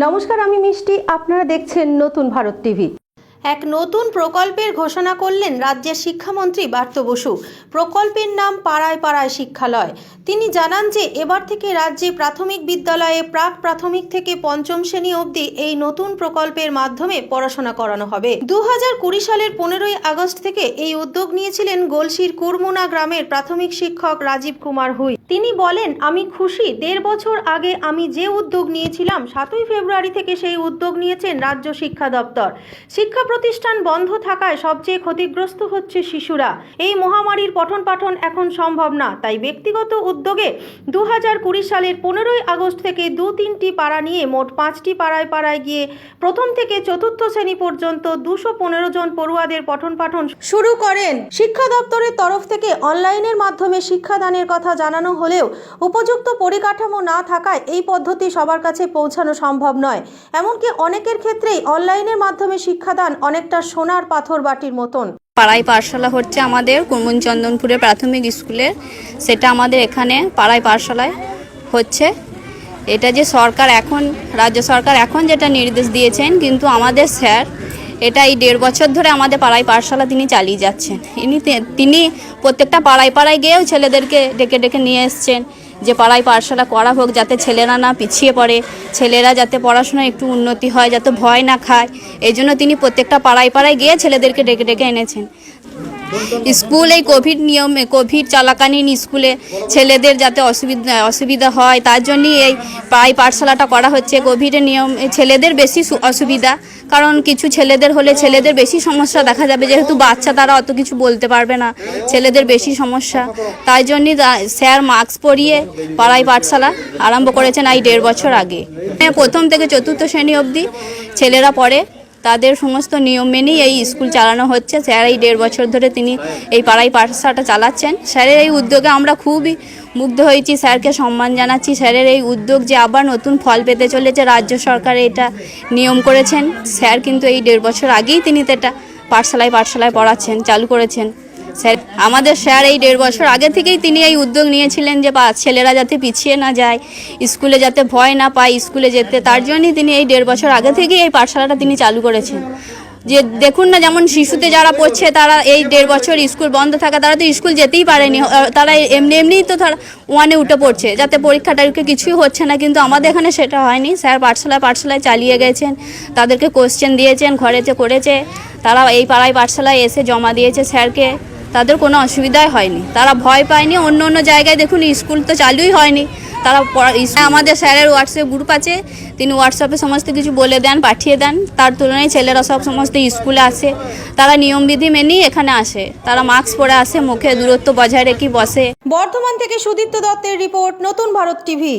নমস্কার, আমি মিষ্টি। আপনারা দেখছেন নতুন ভারত টিভি। এক নতুন প্রকল্পের ঘোষণা করলেন রাজ্যের শিক্ষামন্ত্রী ব্রাত্য বসু। প্রকল্পের নাম পাড়ায় পাড়ায় শিক্ষালয়। তিনি জানান যে এবার থেকে রাজ্যে প্রাথমিক বিদ্যালয়ে প্রাক প্রাথমিক থেকে পঞ্চম শ্রেণী অবধি এই নতুন প্রকল্পের মাধ্যমে পড়াশোনা করানো হবে। 2020 সালের 15ই আগস্ট থেকে এই উদ্যোগ নিয়েছিলেন গলসির কুরমুনা গ্রামের প্রাথমিক শিক্ষক রাজীব কুমার হুই। তিনি বলেন, আমি খুশি। 1.5 বছর আগে আমি যে উদ্যোগ নিয়েছিলাম 7ই ফেব্রুয়ারি থেকে সেই উদ্যোগ নিয়েছেন রাজ্য শিক্ষা দপ্তর। শিক্ষা প্রতিষ্ঠান বন্ধ থাকায় সবচেয়ে ক্ষতিগ্রস্ত হচ্ছে শিশুরা। এই মহামারীর পঠন পাঠন এখন সম্ভব না, তাই ব্যক্তিগত উদ্যোগে 2020 সালের 15ই আগস্ট থেকে 2-3টি পাড়া নিয়ে মোট 5টি পাড়ায় পাড়ায় গিয়ে প্রথম থেকে চতুর্থ শ্রেণী পর্যন্ত 215 জন পড়ুয়াদের পঠন পাঠন শুরু করেন। শিক্ষা দপ্তরের তরফ থেকে অনলাইনের মাধ্যমে শিক্ষাদানের কথা জানানো হলেও উপযুক্ত পরিকাঠামো না থাকায় এই পদ্ধতি সবার কাছে পৌঁছানো সম্ভব নয়। এমনকি অনেকের ক্ষেত্রেই অনলাইনের মাধ্যমে শিক্ষাদান অনেকটা সোনার পাথর বাটির মতন। পাড়ায় পাঠশালা হচ্ছে আমাদের কুরমুনচন্দনপুরে প্রাথমিক স্কুলের, সেটা আমাদের এখানে পাড়ায় পাঠশালায় হচ্ছে। এটা যে সরকার এখন, রাজ্য সরকার এখন যেটা নির্দেশ দিয়েছেন, কিন্তু আমাদের স্যার এটা এই 1.5 বছর ধরে আমাদের পাড়ায় পাঠশালা তিনি চালিয়ে যাচ্ছেন। তিনি প্রত্যেকটা পাড়ায় পাড়ায় গিয়েও ছেলেদেরকে ডেকে ডেকে নিয়ে এসছেন যে পাড়ায় পাঠশালা করা হোক, যাতে ছেলেরা না পিছিয়ে পড়ে, ছেলেরা যাতে পড়াশোনায় একটু উন্নতি হয়, যাতে ভয় না খায়। এই জন্য তিনি প্রত্যেকটা পাড়ায় পাড়ায় গিয়ে ছেলেদেরকে ডেকে ডেকে এনেছেন। স্কুল এই কোভিড চলাকালীন স্কুলে ছেলেদের যাতে অসুবিধা হয়, তার জন্যই এই পাড়ায় পাঠশালাটা করা হচ্ছে। কোভিডের নিয়ম ছেলেদের বেশি অসুবিধা, কারণ কিছু ছেলেদের হলে ছেলেদের বেশি সমস্যা দেখা যাবে, যেহেতু বাচ্চা তারা অত কিছু বলতে পারবে না, ছেলেদের বেশি সমস্যা। তাই জন্যই স্যার মাস্ক পরিয়ে পাড়ায় পাঠশালা আরম্ভ করেছেন এই 1.5 বছর আগে। প্রথম থেকে চতুর্থ শ্রেণী অবধি ছেলেরা পড়ে, তাদের সমস্ত নিয়ম মেনেই এই স্কুল চালানো হচ্ছে। স্যার এই 1.5 বছর ধরে তিনি এই পাড়ায় পাঠশালাটা চালাচ্ছেন। স্যারের এই উদ্যোগে আমরা খুবই মুগ্ধ হয়েছি, স্যারকে সম্মান জানাচ্ছি। স্যারের এই উদ্যোগ যে আবার নতুন ফল পেতে চলেছে, রাজ্য সরকার এটা নিয়ম করেছেন। স্যার কিন্তু এই 1.5 বছর আগেই তিনি এটা পাঠশালায় পড়াচ্ছেন, চালু করেছেন। স্যার আমাদের স্যার এই 1.5 বছর আগে থেকেই তিনি এই উদ্যোগ নিয়েছিলেন যে ছেলেরা যাতে পিছিয়ে না যায়, স্কুলে যাতে ভয় না পায় স্কুলে যেতে, তার জন্যই তিনি এই 1.5 বছর আগে থেকেই এই পাঠশালাটা তিনি চালু করেছেন। যে দেখুন না, যেমন শিশুতে যারা পড়ছে তারা এই 1.5 বছর স্কুল বন্ধ থাকা, তারা তো স্কুল যেতেই পারেনি, তারা এমনিই তো তারা 1-এ উঠে পড়ছে, যাতে পরীক্ষাটাকে কিছুই হচ্ছে না। কিন্তু আমাদের এখানে সেটা হয়নি। স্যার পাঠশালায় চালিয়ে গেছেন, তাদেরকে কোশ্চেন দিয়েছেন, ঘরেতে করেছে, তারা এই পাড়ায় পাঠশালায় এসে জমা দিয়েছে স্যারকে, তাদের কোনো অসুবিধাই হয়নি, তারা ভয় পায়নি। অন্য জায়গায় দেখুন স্কুল তো চালুই হয়নি, তারা আমাদের স্যারের হোয়াটসঅ্যাপ গ্রুপ আছে, তিনি হোয়াটসঅ্যাপে সমস্ত কিছু বলে দেন, পাঠিয়ে দেন। তার তুলনায় ছেলেরা সমস্ত স্কুলে আসে, তারা নিয়মবিধি মেনেই এখানে আসে, তারা মাস্ক পরে আসে, মুখে দূরত্ব বজায় রেখে বসে। বর্ধমান থেকে সুদীপ্ত দত্তের রিপোর্ট, নতুন ভারত টিভি।